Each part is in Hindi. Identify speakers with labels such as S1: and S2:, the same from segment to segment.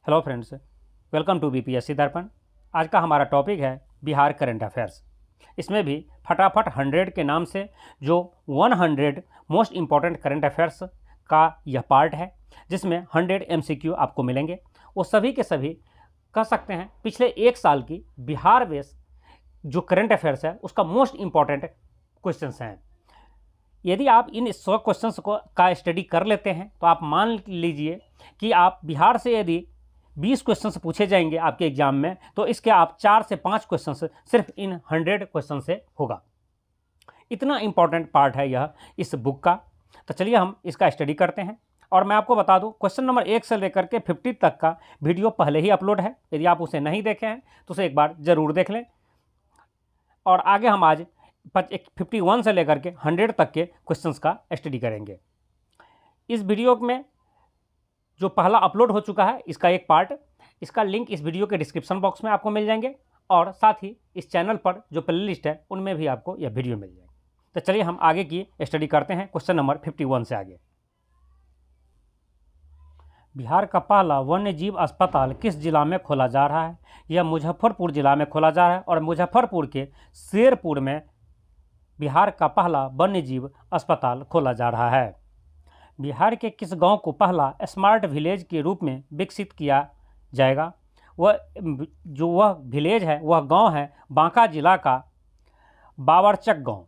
S1: Hello friends, welcome to BPSC Darpan. आज का हमारा टॉपिक है बिहार करंट अफेयर्स। इसमें भी फटाफट 100 के नाम से जो 100 मोस्ट इम्पॉर्टेंट करंट अफेयर्स का यह पार्ट है, जिसमें 100 एमसीक्यू आपको मिलेंगे। वो सभी के सभी कह सकते हैं पिछले एक साल की बिहार बेस जो करंट अफेयर्स है उसका मोस्ट इम्पॉर्टेंट क्वेश्चंस हैं। यदि आप इन 100 क्वेश्चंस को का स्टडी कर लेते हैं तो आप मान लीजिए कि आप बिहार से यदि 20 क्वेश्चंस पूछे जाएंगे आपके एग्जाम में, तो इसके आप 4 से 5 क्वेश्चंस सिर्फ इन 100 क्वेश्चन से होगा। इतना इंपॉर्टेंट पार्ट है यह इस बुक का। तो चलिए हम इसका स्टडी करते हैं। और मैं आपको बता दूं, क्वेश्चन नंबर 1 से लेकर के 50 तक का वीडियो पहले ही अपलोड है। यदि आप उसे नहीं देखे हैं तो उसे एक बार ज़रूर देख लें। और आगे हम आज 51 से लेकर के 100 तक के क्वेश्चंस का स्टडी करेंगे। इस वीडियो में जो पहला अपलोड हो चुका है इसका एक पार्ट, इसका लिंक इस वीडियो के डिस्क्रिप्शन बॉक्स में आपको मिल जाएंगे, और साथ ही इस चैनल पर जो प्ले लिस्ट है उनमें भी आपको यह वीडियो मिल जाएगी। तो चलिए हम आगे की स्टडी करते हैं। क्वेश्चन नंबर 51 से आगे। बिहार का पहला वन्य जीव अस्पताल किस जिला में खोला जा रहा है? यह मुजफ्फरपुर जिला में खोला जा रहा है, और मुजफ्फरपुर के शेरपुर में बिहार का पहला वन्य जीव अस्पताल खोला जा रहा है। बिहार के किस गांव को पहला स्मार्ट विलेज के रूप में विकसित किया जाएगा? वह विलेज है, वह गांव है बांका जिला का बाबरचक गांव।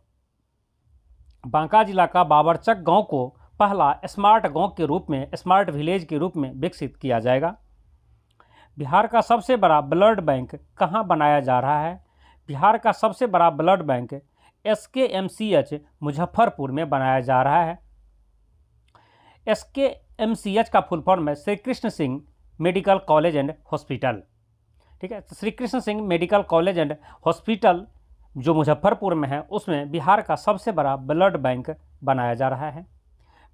S1: बांका जिला का बाबरचक गांव को पहला स्मार्ट गांव के रूप में, स्मार्ट विलेज के रूप में विकसित किया जाएगा। बिहार का सबसे बड़ा ब्लड बैंक कहाँ बनाया जा रहा है? बिहार का सबसे बड़ा ब्लड बैंक SKMCH मुजफ्फरपुर में बनाया जा रहा है। SKMCH का फुल फॉर्म है Shri Krishna Singh medical college and hospital. ठीक है, तो Shri Krishna Singh medical college and hospital जो मुजफ्फरपुर में है, उसमें बिहार का सबसे बड़ा ब्लड बैंक बनाया जा रहा है।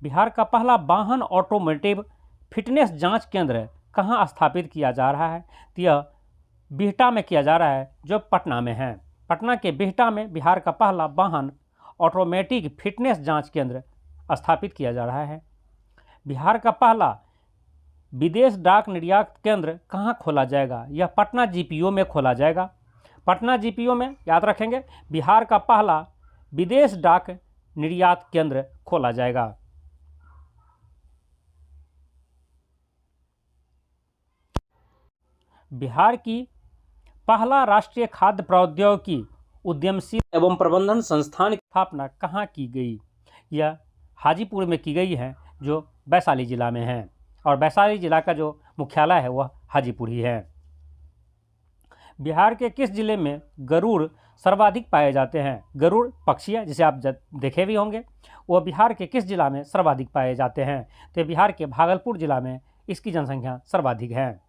S1: बिहार का पहला वाहन ऑटोमोटिव फिटनेस जांच केंद्र कहाँ स्थापित किया जा रहा है? तो यह बिहटा में किया जा रहा है, जो पटना में है। पटना के बिहटा में बिहार का पहला वाहन ऑटोमेटिक फिटनेस जांच केंद्र स्थापित किया जा रहा है। बिहार का पहला विदेश डाक निर्यात केंद्र कहाँ खोला जाएगा? यह पटना GPO में खोला जाएगा। पटना GPO में, याद रखेंगे, बिहार का पहला विदेश डाक निर्यात केंद्र खोला जाएगा। बिहार की पहला राष्ट्रीय खाद्य प्रौद्योगिकी उद्यमशील एवं प्रबंधन संस्थान की स्थापना कहाँ की गई? यह हाजीपुर में की गई है, जो वैशाली जिला में है, और वैशाली जिला का जो मुख्यालय है वह हाजीपुर ही है। बिहार के किस जिले में गरुड़ सर्वाधिक पाए जाते हैं? गरुड़ पक्षी है, जिसे आप देखे भी होंगे। वह बिहार के किस जिला में सर्वाधिक पाए जाते हैं? तो बिहार के भागलपुर जिला में इसकी जनसंख्या सर्वाधिक है।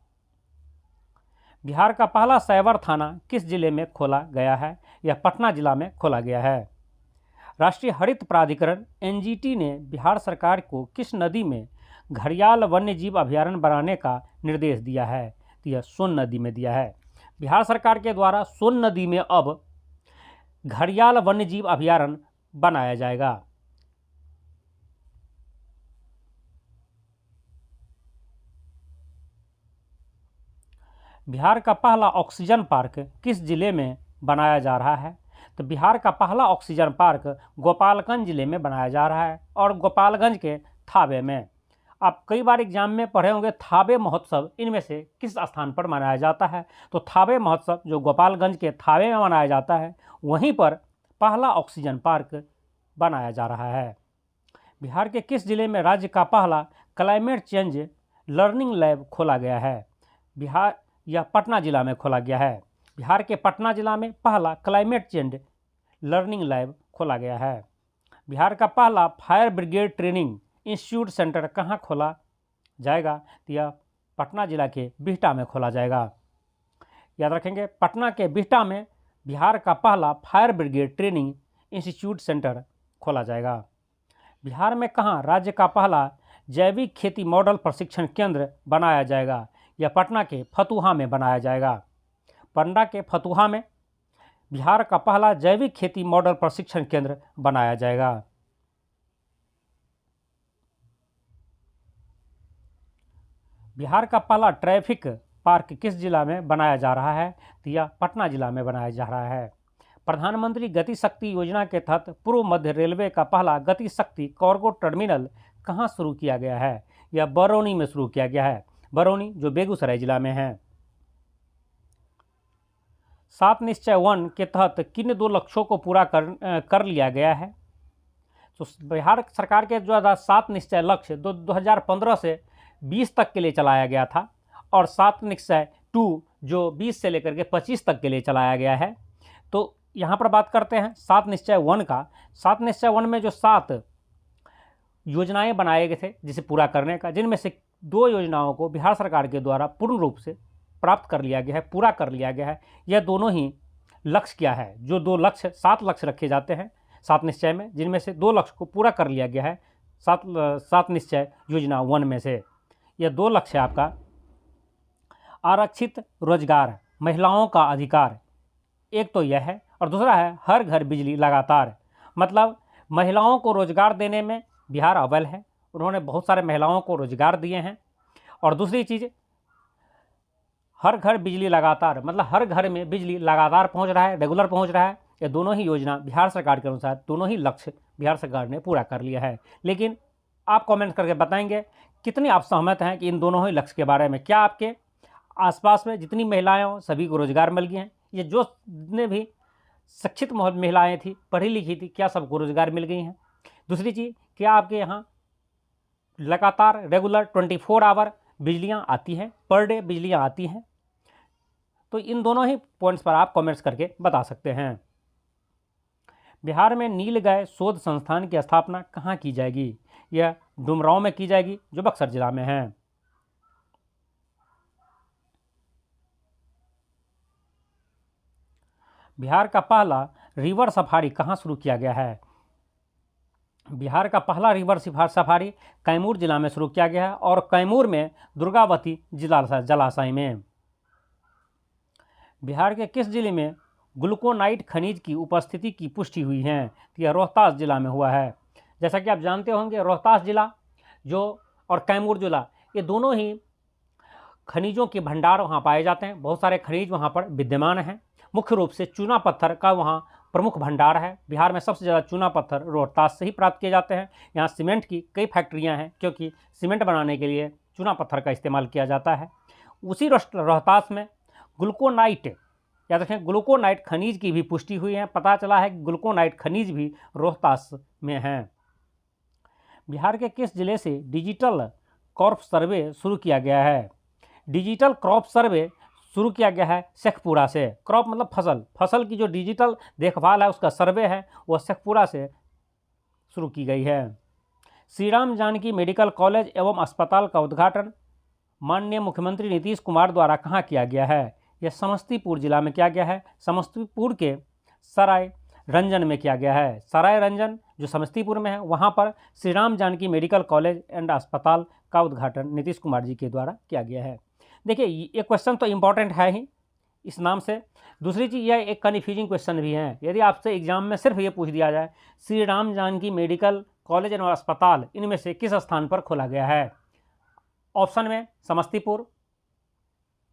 S1: बिहार का पहला साइबर थाना किस जिले में खोला गया है? यह पटना जिला में खोला गया है। राष्ट्रीय हरित प्राधिकरण NGT ने बिहार सरकार को किस नदी में घड़ियाल वन्यजीव अभयारण्य बनाने का निर्देश दिया है? तो यह सोन नदी में दिया है। बिहार सरकार के द्वारा सोन नदी में अब घड़ियाल वन्यजीव अभयारण्य बनाया जाएगा। बिहार का पहला ऑक्सीजन पार्क किस जिले में बनाया जा रहा है? तो बिहार का पहला ऑक्सीजन पार्क गोपालगंज जिले में बनाया जा रहा है, और गोपालगंज के थावे में। आप कई बार एग्जाम में पढ़े होंगे थावे महोत्सव, इनमें से किस स्थान पर मनाया जाता है? तो थावे महोत्सव जो गोपालगंज के थावे में मनाया जाता है, वहीं पर पहला ऑक्सीजन पार्क बनाया जा रहा है। बिहार के किस जिले में राज्य का पहला क्लाइमेट चेंज लर्निंग लैब खोला गया है? बिहार यह पटना जिला में खोला गया है। बिहार के पटना जिला में पहला क्लाइमेट चेंज लर्निंग लैब खोला गया है। बिहार का पहला fire brigade training institute centre कहाँ खोला जाएगा? तो यह पटना जिला के बिहटा में खोला जाएगा। याद रखेंगे, पटना के बिहटा में बिहार का पहला fire brigade training institute centre खोला जाएगा। बिहार में कहाँ राज्य का पहला जैविक खेती मॉडल प्रशिक्षण केंद्र बनाया जाएगा? यह पटना के फतुहा में बनाया जाएगा। पटना के फतुहा में बिहार का पहला जैविक खेती मॉडल प्रशिक्षण केंद्र बनाया जाएगा। बिहार का पहला ट्रैफिक पार्क किस जिला में बनाया जा रहा है? तो यह पटना जिला में बनाया जा रहा है। प्रधानमंत्री गति शक्ति योजना के तहत पूर्व मध्य रेलवे का पहला गति शक्ति कार्गो टर्मिनल कहाँ शुरू किया गया है? यह बरौनी में शुरू किया गया है। बरौनी जो बेगूसराय जिला में है। 7 निश्चय 1 के तहत किन 2 लक्ष्यों को पूरा कर लिया गया है? तो बिहार सरकार के जो 7 निश्चय लक्ष्य 2015 से 20 तक के लिए चलाया गया था, और 7 निश्चय 2 जो 20 से लेकर के 25 तक के लिए चलाया गया है। तो यहाँ पर बात करते हैं 7 निश्चय 1 का। 7 निश्चय 1 में जो 7 योजनाएं बनाए गए थे जिसे पूरा करने का, जिनमें से 2 योजनाओं को बिहार सरकार के द्वारा पूर्ण रूप से प्राप्त कर लिया गया है, पूरा कर लिया गया है। यह दोनों ही लक्ष्य क्या है? जो 2 लक्ष्य 7 लक्ष्य रखे जाते हैं 7 निश्चय में, जिनमें से 2 लक्ष्य को पूरा कर लिया गया है 7 निश्चय योजना 1 में से। यह 2 लक्ष्य आपका आरक्षित रोजगार, महिलाओं का अधिकार, एक तो यह है, और दूसरा है हर घर बिजली लगातार। मतलब महिलाओं को रोजगार देने में बिहार अव्वल है, उन्होंने बहुत सारे महिलाओं को रोजगार दिए हैं। और दूसरी चीज़, हर घर बिजली लगातार, मतलब हर घर में बिजली लगातार पहुंच रहा है, रेगुलर पहुंच रहा है। ये दोनों ही योजना बिहार सरकार के अनुसार दोनों ही लक्ष्य बिहार सरकार ने पूरा कर लिया है। लेकिन आप कमेंट करके बताएंगे कितनी आप सहमत हैं कि इन दोनों ही लक्ष्य के बारे में। क्या आपके आसपास में जितनी महिलाएं हों सभी को रोजगार मिल गए हैं? ये जो जितने भी शिक्षित महिलाएं थी, पढ़ी लिखी थी, क्या सबको रोजगार मिल गई हैं? दूसरी चीज़, क्या आपके यहाँ लगातार रेगुलर 24 आवर बिजलियाँ आती हैं, पर डे बिजलियाँ आती हैं? तो इन दोनों ही पॉइंट्स पर आप कमेंट्स करके बता सकते हैं। बिहार में नीलगाय शोध संस्थान की स्थापना कहाँ की जाएगी? यह डुमरांव में की जाएगी जो बक्सर जिला में है। बिहार का पहला रिवर सफारी कहाँ शुरू किया गया है? बिहार का पहला रिवर सफारी कैमूर जिला में शुरू किया गया है, और कैमूर में दुर्गावती जलाशय में। बिहार के किस जिले में ग्लूकोनाइट खनिज की उपस्थिति की पुष्टि हुई है? तो यह रोहतास जिला में हुआ है। जैसा कि आप जानते होंगे रोहतास जिला जो और कैमूर जिला, ये दोनों ही खनिजों के भंडार वहाँ पाए जाते हैं। बहुत सारे खनिज वहाँ पर विद्यमान हैं। मुख्य रूप से चूना पत्थर का वहाँ प्रमुख भंडार है। बिहार में सबसे ज़्यादा चूना पत्थर रोहतास से ही प्राप्त किए जाते हैं। यहाँ सीमेंट की कई फैक्ट्रियाँ हैं, क्योंकि सीमेंट बनाने के लिए चूना पत्थर का इस्तेमाल किया जाता है। उसी रोहतास में ग्लूकोनाइट, याद रखें ग्लूकोनाइट खनिज की भी पुष्टि हुई है। पता चला है कि ग्लूकोनाइट खनिज भी रोहतास में है। बिहार के किस जिले से डिजिटल क्रॉप सर्वे शुरू किया गया है? डिजिटल क्रॉप सर्वे शुरू किया गया है शेखपुरा से। क्रॉप मतलब फसल की जो डिजिटल देखभाल है उसका सर्वे है वह शेखपुरा से शुरू की गई है। श्री राम जानकी मेडिकल कॉलेज एवं अस्पताल का उद्घाटन माननीय मुख्यमंत्री नीतीश कुमार द्वारा कहाँ किया गया है? यह समस्तीपुर जिला में किया गया है। समस्तीपुर के सराय रंजन में किया गया है। सराय रंजन जो समस्तीपुर में है, वहाँ पर Shri Ram Janaki medical college and अस्पताल का उद्घाटन नीतीश कुमार जी के द्वारा किया गया है। देखिए ये क्वेश्चन तो इम्पॉर्टेंट है ही इस नाम से। दूसरी चीज़ यह एक कन्फ्यूजिंग क्वेश्चन भी है। यदि आपसे एग्जाम में सिर्फ ये पूछ दिया जाए Shri Ram Janaki medical college and अस्पताल इनमें से किस स्थान पर खोला गया है? ऑप्शन में समस्तीपुर,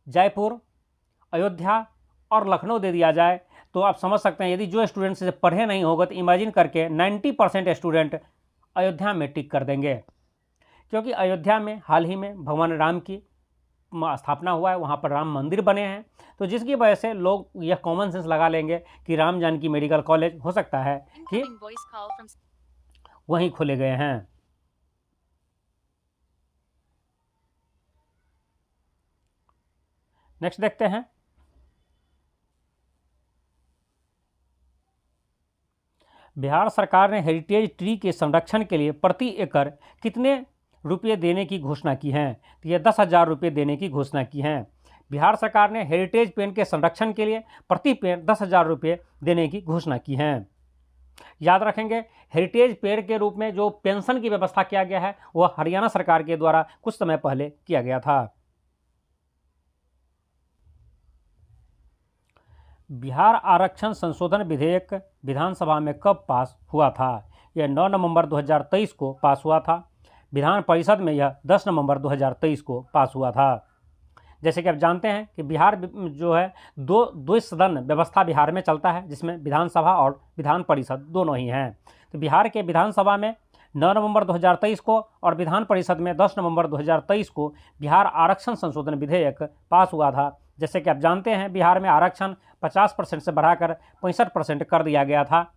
S1: जयपुर, अयोध्या और लखनऊ दे दिया जाए तो आप समझ सकते हैं। यदि जो स्टूडेंट से पढ़े नहीं होगा तो इमेजिन करके 90% स्टूडेंट अयोध्या में टिक कर देंगे, क्योंकि अयोध्या में हाल ही में भगवान राम की स्थापना हुआ है, वहाँ पर राम मंदिर बने हैं। तो जिसकी वजह से लोग यह कॉमन सेंस लगा लेंगे कि राम जानकी मेडिकल कॉलेज हो सकता है कि वहीं खोले गए हैं। नेक्स्ट देखते हैं। बिहार सरकार ने हेरिटेज ट्री के संरक्षण के लिए प्रति एकड़ कितने रुपये देने की घोषणा की है? तो ये 10,000 रुपये देने की घोषणा की है। बिहार सरकार ने हेरिटेज पेड़ के संरक्षण के लिए प्रति पेड़ 10,000 रुपये देने की घोषणा की है। याद रखेंगे हेरिटेज पेड़ के रूप में जो पेंशन की व्यवस्था किया गया है वह हरियाणा सरकार के द्वारा कुछ समय पहले किया गया था। बिहार आरक्षण संशोधन विधेयक विधानसभा में कब पास हुआ था? यह 9 नवंबर 2023 को पास हुआ था। विधान परिषद में यह 10 नवंबर 2023 को पास हुआ था। जैसे कि आप जानते हैं कि बिहार जो है दो सदन व्यवस्था बिहार में चलता है, जिसमें विधानसभा और विधान परिषद दोनों ही हैं। तो बिहार के विधानसभा में 9 नवंबर 2023 को और विधान परिषद में 10 नवंबर 2023 को बिहार आरक्षण संशोधन विधेयक पास हुआ था। जैसे कि आप जानते हैं बिहार में आरक्षण 50% से बढ़ाकर 65% कर दिया गया था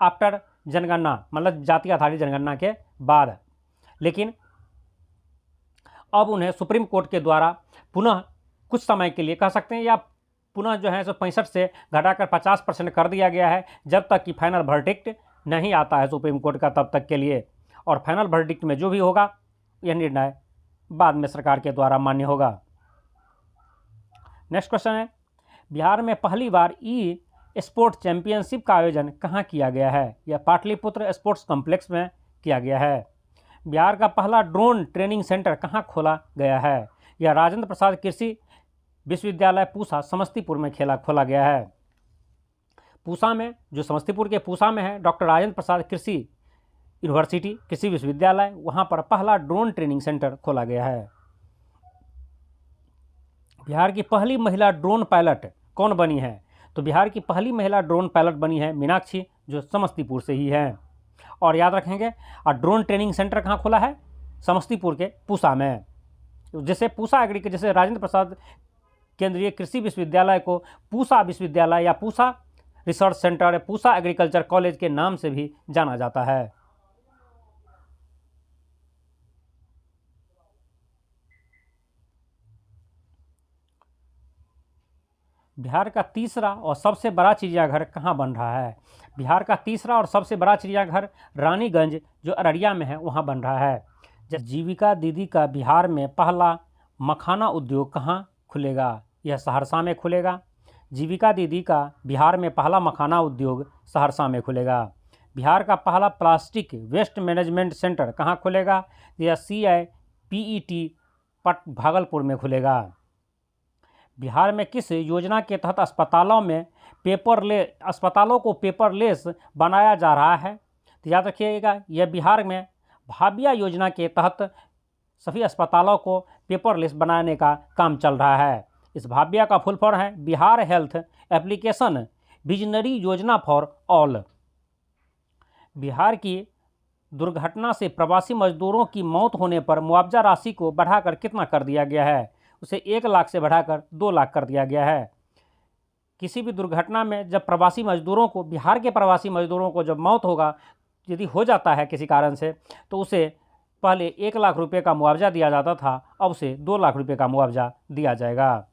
S1: आफ्टर जनगणना, मतलब जाति आधारित जनगणना के बाद। लेकिन अब उन्हें सुप्रीम कोर्ट के द्वारा पुनः कुछ समय के लिए कह सकते हैं या पुनः जो है सो 65 से घटाकर 50% कर दिया गया है, जब तक कि फाइनल वर्डिक्ट नहीं आता है सुप्रीम कोर्ट का, तब तक के लिए। और फाइनल वर्डिक्ट में जो भी होगा यह निर्णय बाद में सरकार के द्वारा मान्य होगा। नेक्स्ट क्वेश्चन है, बिहार में पहली बार ई स्पोर्ट चैंपियनशिप का आयोजन कहाँ किया गया है? यह पाटलिपुत्र स्पोर्ट्स कॉम्प्लेक्स में किया गया है। बिहार का पहला ड्रोन ट्रेनिंग सेंटर कहाँ खोला गया है? यह राजेंद्र प्रसाद कृषि विश्वविद्यालय पूसा समस्तीपुर में खोला गया है। पूसा में, जो समस्तीपुर के पूसा में है, डॉक्टर राजेंद्र प्रसाद कृषि यूनिवर्सिटी कृषि विश्वविद्यालय, वहाँ पर पहला ड्रोन ट्रेनिंग सेंटर खोला गया है। बिहार की पहली महिला ड्रोन पायलट कौन बनी है? तो बिहार की पहली महिला ड्रोन पायलट बनी है मीनाक्षी, जो समस्तीपुर से ही है। और याद रखेंगे, और ड्रोन ट्रेनिंग सेंटर कहाँ खुला है? समस्तीपुर के पूसा में। जैसे पूसा जैसे राजेंद्र प्रसाद केंद्रीय कृषि विश्वविद्यालय को पूसा विश्वविद्यालय या Pusa research centre, Pusa agriculture college के नाम से भी जाना जाता है। बिहार का तीसरा और सबसे बड़ा चिड़ियाघर कहाँ बन रहा है? बिहार का तीसरा और सबसे बड़ा चिड़ियाघर रानीगंज, जो अररिया में है, वहाँ बन रहा है। जीविका दीदी का बिहार में पहला मखाना उद्योग कहाँ खुलेगा? यह सहरसा में खुलेगा। जीविका दीदी का बिहार में पहला मखाना उद्योग सहरसा में खुलेगा। बिहार का पहला प्लास्टिक वेस्ट मैनेजमेंट सेंटर कहाँ खुलेगा? यह CIPET भागलपुर में खुलेगा। बिहार में किस योजना के तहत अस्पतालों को पेपरलेस बनाया जा रहा है? तो याद रखिएगा, यह बिहार में भाबिया योजना के तहत सभी अस्पतालों को पेपरलेस बनाने का काम चल रहा है। इस भाबिया का फुल फॉर्म है बिहार हेल्थ एप्लीकेशन विजनरी योजना फॉर ऑल। बिहार की दुर्घटना से प्रवासी मजदूरों की मौत होने पर मुआवजा राशि को बढ़ाकर कितना कर दिया गया है? उसे 1 लाख से बढ़ाकर 2 लाख कर दिया गया है। किसी भी दुर्घटना में जब बिहार के प्रवासी मजदूरों को जब मौत होगा, यदि हो जाता है किसी कारण से, तो उसे पहले 1 लाख रुपये का मुआवजा दिया जाता था, अब उसे 2 लाख रुपये का मुआवजा दिया जाएगा।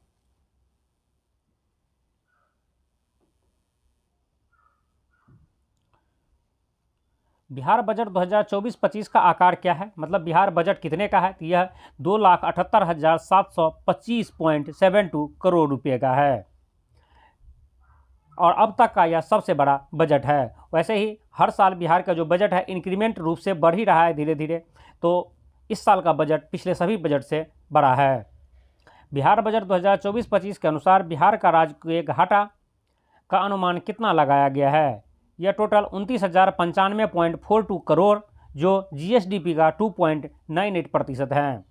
S1: बिहार बजट 2024-25 का आकार क्या है? मतलब बिहार बजट कितने का है? तो यह 2,78,725.72 करोड़ रुपये का है और अब तक का यह सबसे बड़ा बजट है। वैसे ही हर साल बिहार का जो बजट है इंक्रीमेंट रूप से बढ़ ही रहा है धीरे धीरे, तो इस साल का बजट पिछले सभी बजट से बड़ा है। बिहार बजट 2024-25 के अनुसार बिहार का राजकीय घाटा का अनुमान कितना लगाया गया है? यह टोटल 29,095.42 करोड़, जो GSDP का 2.98% है।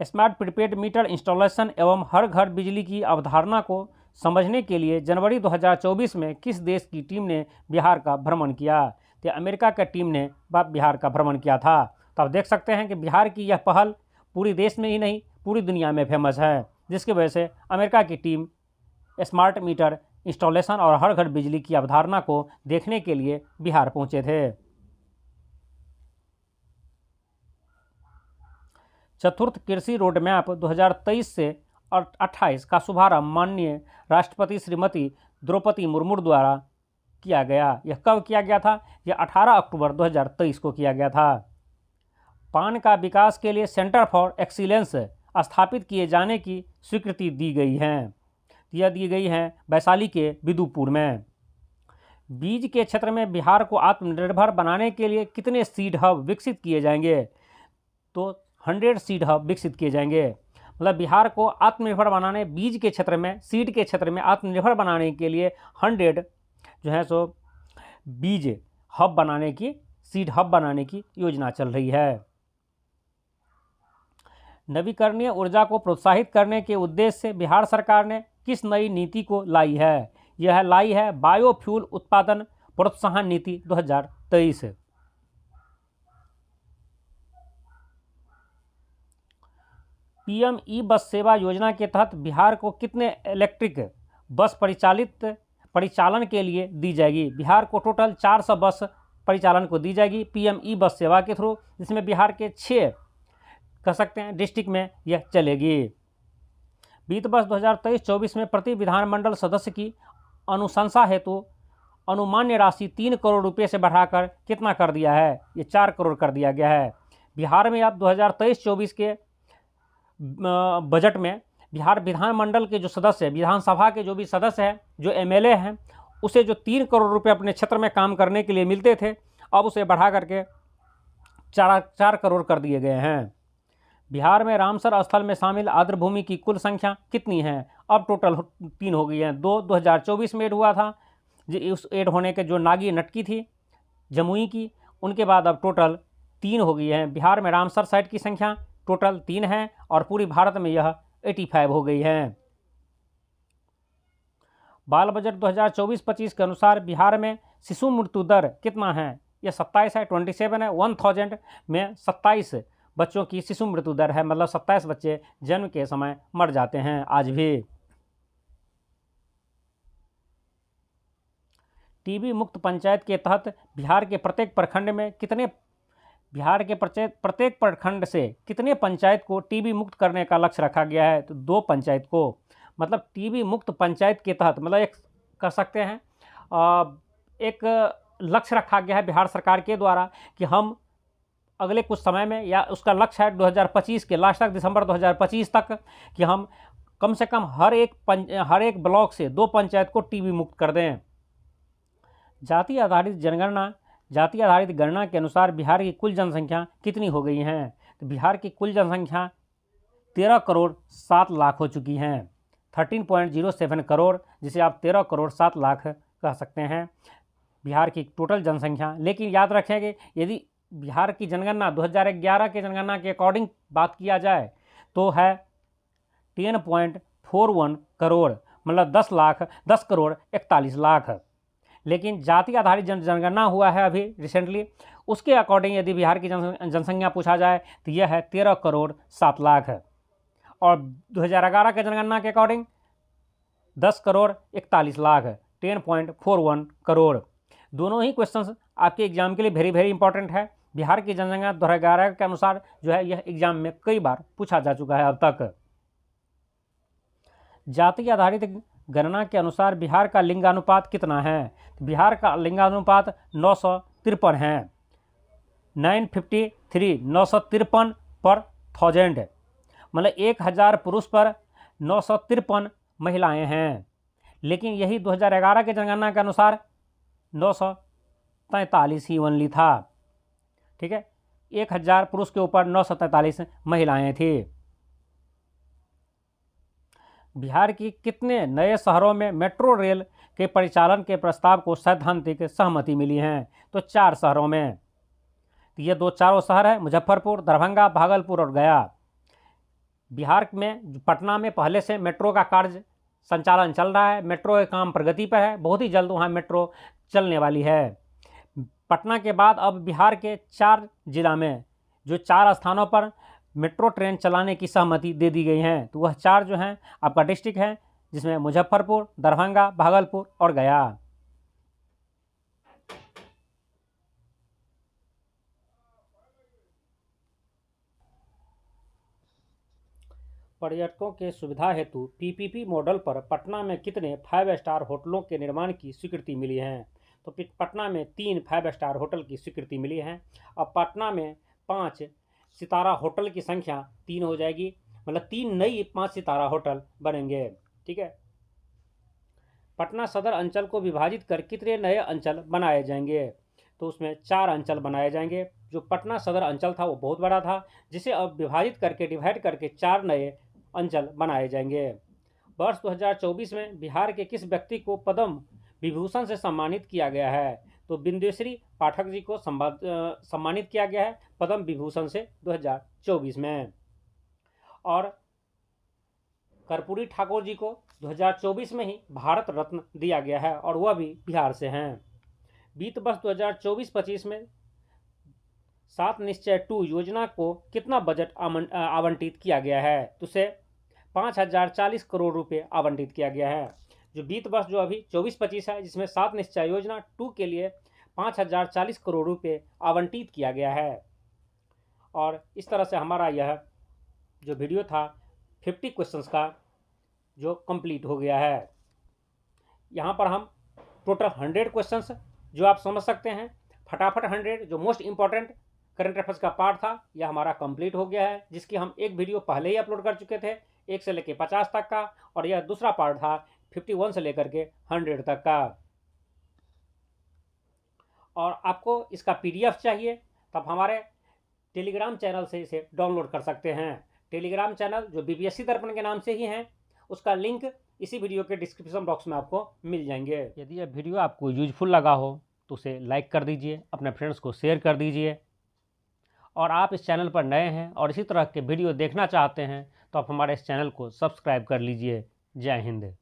S1: स्मार्ट प्रीपेड मीटर इंस्टॉलेशन एवं हर घर बिजली की अवधारणा को समझने के लिए जनवरी 2024 में किस देश की टीम ने बिहार का भ्रमण किया? तो अमेरिका की टीम ने बिहार का भ्रमण किया था। तो आप देख सकते हैं कि बिहार की यह पहल पूरी देश में ही नहीं पूरी दुनिया में फेमस है, जिसकी वजह से अमेरिका की टीम स्मार्ट मीटर इंस्टॉलेशन और हर घर बिजली की अवधारणा को देखने के लिए बिहार पहुंचे थे। चतुर्थ कृषि रोड मैप 2023 से 28 का शुभारंभ माननीय राष्ट्रपति श्रीमती द्रौपदी मुर्मू द्वारा किया गया। यह कब किया गया था? यह 18 अक्टूबर 2023 को किया गया था। पान का विकास के लिए सेंटर फॉर एक्सीलेंस स्थापित किए जाने की स्वीकृति दी गई है। यह दी गई है वैशाली के बिदुपुर में। बीज के क्षेत्र में बिहार को आत्मनिर्भर बनाने के लिए कितने सीड हब विकसित किए जाएंगे? तो 100 सीड हब विकसित किए जाएंगे। मतलब बिहार को आत्मनिर्भर बनाने, बीज के क्षेत्र में, सीड के क्षेत्र में आत्मनिर्भर बनाने के लिए 100 जो है सो बीज हब बनाने की सीड हब बनाने की योजना चल रही है। नवीकरणीय ऊर्जा को प्रोत्साहित करने के उद्देश्य से बिहार सरकार ने किस नई नीति को लाई है? यह लाई है बायोफ्यूल उत्पादन प्रोत्साहन नीति 2023। पीएम ई बस सेवा योजना के तहत बिहार को कितने इलेक्ट्रिक बस परिचालन के लिए दी जाएगी? बिहार को टोटल 400 बस परिचालन को दी जाएगी पीएम ई बस सेवा के थ्रू, जिसमें बिहार के 6 कह सकते हैं डिस्ट्रिक्ट में यह चलेगी। वित्त वर्ष 2023-24 में प्रति विधानमंडल सदस्य की अनुशंसा हेतु अनुमान्य राशि 3 करोड़ रुपये से बढ़ाकर कितना कर दिया है? ये 4 करोड़ कर दिया गया है। बिहार में अब 2023-24 के बजट में बिहार विधानमंडल के जो सदस्य, विधानसभा के जो भी सदस्य हैं, जो एमएलए हैं, उसे जो 3 करोड़ रुपये अपने क्षेत्र में काम करने के लिए मिलते थे, अब उसे बढ़ा करके 4 करोड़ कर दिए गए हैं। बिहार में रामसर स्थल में शामिल आर्द्रभूमि की कुल संख्या कितनी है? अब टोटल 3 हो गई हैं। 2024 में ऐड हुआ था, उस ऐड होने के जो नागी नटकी थी जमुई की, उनके बाद अब टोटल 3 हो गई हैं। बिहार में रामसर साइट की संख्या टोटल 3 है और पूरी भारत में यह 85 हो गई है। बाल बजट 2024-25 के अनुसार बिहार में शिशु मृत्यु दर कितना है? यह 27 है, 27 है। 1000 में 27 बच्चों की शिशु मृत्यु दर है, मतलब 27 बच्चे जन्म के समय मर जाते हैं आज भी। टीबी मुक्त पंचायत के तहत बिहार के प्रत्येक प्रखंड से कितने पंचायत को टीबी मुक्त करने का लक्ष्य रखा गया है? तो 2 पंचायत को, मतलब टीबी मुक्त पंचायत के तहत, मतलब एक कह सकते हैं एक लक्ष्य रखा गया है बिहार सरकार के द्वारा कि हम अगले कुछ समय में, या उसका लक्ष्य है 2025 के लास्ट तक, दिसंबर 2025 तक, कि हम कम से कम हर एक ब्लॉक से 2 पंचायत को टीबी मुक्त कर दें। जाति आधारित गणना के अनुसार बिहार की कुल जनसंख्या कितनी हो गई है? तो बिहार की कुल जनसंख्या 13 करोड़ 7 लाख हो चुकी हैं। 13.07 करोड़, जिसे आप 13 करोड़ 7 लाख कह सकते हैं बिहार की टोटल जनसंख्या। लेकिन याद रखेंगे, यदि बिहार की जनगणना 2011 के जनगणना के अकॉर्डिंग बात किया जाए तो है 10.41 करोड़, मतलब 10 करोड़ 41 लाख। लेकिन जाति आधारित जनगणना हुआ है अभी रिसेंटली, उसके अकॉर्डिंग यदि बिहार की जनसंख्या पूछा जाए तो यह है 13 करोड़ 7 लाख है। और 2011 के जनगणना के अकॉर्डिंग 10 करोड़ 41 लाख, 10.41 करोड़। दोनों ही क्वेश्चंस आपके एग्जाम के लिए वेरी वेरी इंपॉर्टेंट है। बिहार की जनसंख्या 2011 के अनुसार जो है यह एग्जाम में कई बार पूछा जा चुका है अब तक। जाति आधारित गणना के अनुसार बिहार का लिंगानुपात कितना है? बिहार का लिंगानुपात 953 है, 953 पर 1000, मतलब 1000 पुरुष पर 953 महिलाएं हैं। लेकिन यही 2011 के जनगणना के अनुसार 943 ही ओनली था। ठीक है, 1000 पुरुष के ऊपर 943 महिलाएं थी। बिहार की कितने नए शहरों में मेट्रो रेल के परिचालन के प्रस्ताव को सैद्धांतिक सहमति मिली है? तो 4 शहरों में। ये 4 शहर है, मुजफ्फरपुर, दरभंगा, भागलपुर और गया। बिहार में पटना में पहले से मेट्रो का कार्य संचालन चल रहा है, मेट्रो का काम प्रगति पर है, बहुत ही जल्द वहाँ मेट्रो चलने वाली है। पटना के बाद अब बिहार के 4 जिला में जो 4 स्थानों पर मेट्रो ट्रेन चलाने की सहमति दे दी गई है, तो वह 4 जो हैं आपका डिस्ट्रिक्ट है, जिसमें मुजफ्फरपुर, दरभंगा, भागलपुर और गया। पर्यटकों के सुविधा हेतु पीपीपी मॉडल पर पटना में कितने 5 स्टार होटलों के निर्माण की स्वीकृति मिली है? तो पटना में 3 5 स्टार होटल की स्वीकृति मिली है। अब पटना में 5 सितारा होटल की संख्या 3 हो जाएगी, मतलब 3 नई 5 सितारा होटल बनेंगे। ठीक है, पटना सदर अंचल को विभाजित कर कितने नए अंचल बनाए जाएंगे? तो उसमें 4 अंचल बनाए जाएंगे। जो पटना सदर अंचल था वो बहुत बड़ा था, जिसे अब विभाजित करके डिवाइड करके 4 नए अंचल बनाए जाएंगे। वर्ष 2024 में बिहार के किस व्यक्ति को पद्म विभूषण से सम्मानित किया गया है? तो बिंदेश्वरी पाठक जी को सम्मानित किया गया है पद्म विभूषण से 2024 में। और कर्पूरी ठाकुर जी को 2024 में ही भारत रत्न दिया गया है और वह भी बिहार से हैं। वित्त वर्ष 2024-25 में 7 निश्चय 2 योजना को कितना बजट आवंटित किया गया है? तो उसे 5040 करोड़ रुपए आवंटित किया गया है। जो वित्त वर्ष जो अभी 24-25 है, जिसमें 7 निश्चय योजना 2 के लिए 5040 करोड़ रुपए आवंटित किया गया है। और इस तरह से हमारा यह जो वीडियो था 50 क्वेश्चंस का जो कंप्लीट हो गया है। यहाँ पर हम टोटल 100 क्वेश्चंस जो आप समझ सकते हैं, फटाफट 100 जो मोस्ट इंपॉर्टेंट करंट अफेयर्स का पार्ट था, यह हमारा कंप्लीट हो गया है, जिसकी हम एक वीडियो पहले ही अपलोड कर चुके थे 1 से लेकर 50 तक का, और यह दूसरा पार्ट था 51 से लेकर के 100 तक का। और आपको इसका PDF चाहिए तब हमारे टेलीग्राम चैनल से इसे डाउनलोड कर सकते हैं। टेलीग्राम चैनल जो BPSC दर्पण के नाम से ही है, उसका लिंक इसी वीडियो के डिस्क्रिप्शन बॉक्स में आपको मिल जाएंगे। यदि यह वीडियो आपको यूजफुल लगा हो तो उसे लाइक कर दीजिए, अपने फ्रेंड्स को शेयर कर दीजिए। और आप इस चैनल पर नए हैं और इसी तरह के वीडियो देखना चाहते हैं तो आप हमारे इस चैनल को सब्सक्राइब कर लीजिए। जय हिंद।